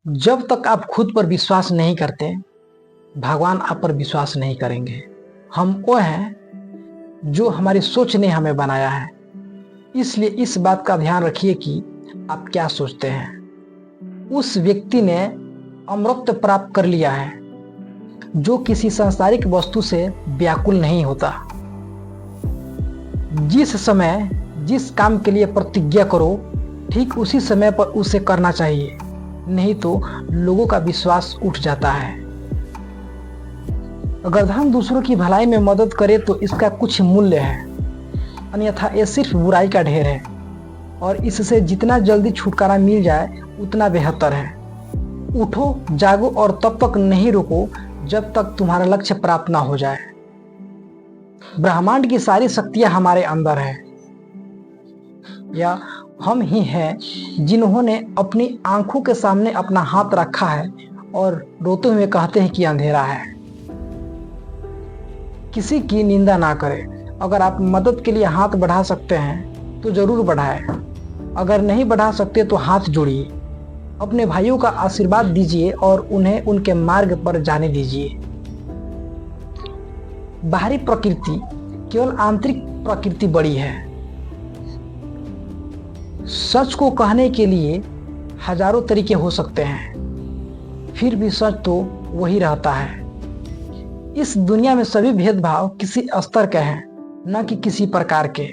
जब तक आप खुद पर विश्वास नहीं करते, भगवान आप पर विश्वास नहीं करेंगे। हम वो हैं जो हमारी सोच ने हमें बनाया है। इसलिए इस बात का ध्यान रखिए कि आप क्या सोचते हैं। उस व्यक्ति ने अमृत प्राप्त कर लिया है जो किसी सांसारिक वस्तु से व्याकुल नहीं होता। जिस समय जिस काम के लिए प्रतिज्ञा करो, ठीक उसी समय पर उसे करना चाहिए, नहीं तो लोगों का विश्वास उठ जाता है। अगर हम दूसरों की भलाई में मदद करें तो इसका कुछ मूल्य है, अन्यथा ये सिर्फ बुराई का ढेर है और इससे जितना जल्दी छुटकारा मिल जाए उतना बेहतर है। उठो, जागो और तब तक नहीं रुको जब तक तुम्हारा लक्ष्य प्राप्त ना हो जाए। ब्रह्मांड की सारी शक्तियां हमारे अंदर है, या हम ही हैं जिन्होंने अपनी आंखों के सामने अपना हाथ रखा है और रोते हुए कहते हैं कि अंधेरा है। किसी की निंदा ना करें। अगर आप मदद के लिए हाथ बढ़ा सकते हैं तो जरूर बढ़ाएं। अगर नहीं बढ़ा सकते तो हाथ जोड़िए। अपने भाइयों का आशीर्वाद दीजिए और उन्हें उनके मार्ग पर जाने दीजिए। बाहरी प्रकृति केवल आंतरिक प्रकृति बड़ी है। सच को कहने के लिए हजारों तरीके हो सकते हैं, फिर भी सच तो वही रहता है। इस दुनिया में सभी भेदभाव किसी स्तर के हैं, न कि किसी प्रकार के,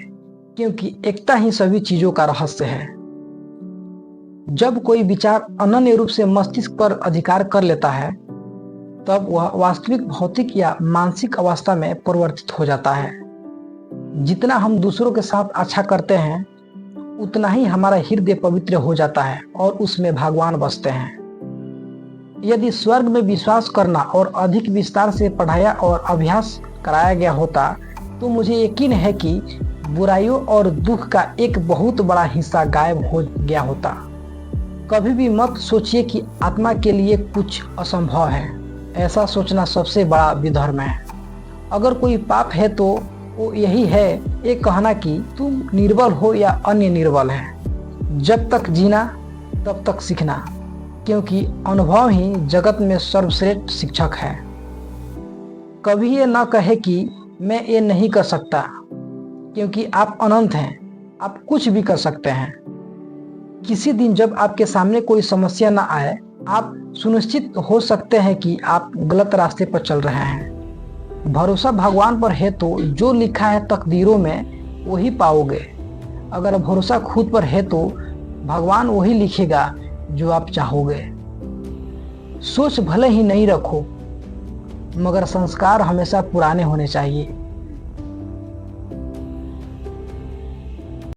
क्योंकि एकता ही सभी चीजों का रहस्य है। जब कोई विचार अनन्य रूप से मस्तिष्क पर अधिकार कर लेता है, तब वह वास्तविक भौतिक या मानसिक अवस्था में परिवर्तित हो जाता है। जितना हम दूसरों के साथ अच्छा करते हैं, उतना ही हमारा हृदय पवित्र हो जाता है और उसमें भगवान बसते हैं। यदि स्वर्ग में विश्वास करना और अधिक विस्तार से पढ़ाया और अभ्यास कराया गया होता तो मुझे यकीन है कि बुराइयों और दुख का एक बहुत बड़ा हिस्सा गायब हो गया होता। कभी भी मत सोचिए कि आत्मा के लिए कुछ असंभव है। ऐसा सोचना सबसे बड़ा विधर्म है। अगर कोई पाप है तो वो यही है, ये कहना कि तुम निर्बल हो या अन्य निर्बल है। जब तक जीना तब तक सीखना, क्योंकि अनुभव ही जगत में सर्वश्रेष्ठ शिक्षक है। कभी ये न कहे कि मैं ये नहीं कर सकता, क्योंकि आप अनंत हैं, आप कुछ भी कर सकते हैं। किसी दिन जब आपके सामने कोई समस्या न आए, आप सुनिश्चित हो सकते हैं कि आप गलत रास्ते पर चल रहे हैं। भरोसा भगवान पर है तो जो लिखा है तकदीरों में वही पाओगे। अगर भरोसा खुद पर है तो भगवान वही लिखेगा जो आप चाहोगे। सोच भले ही नहीं रखो, मगर संस्कार हमेशा पुराने होने चाहिए।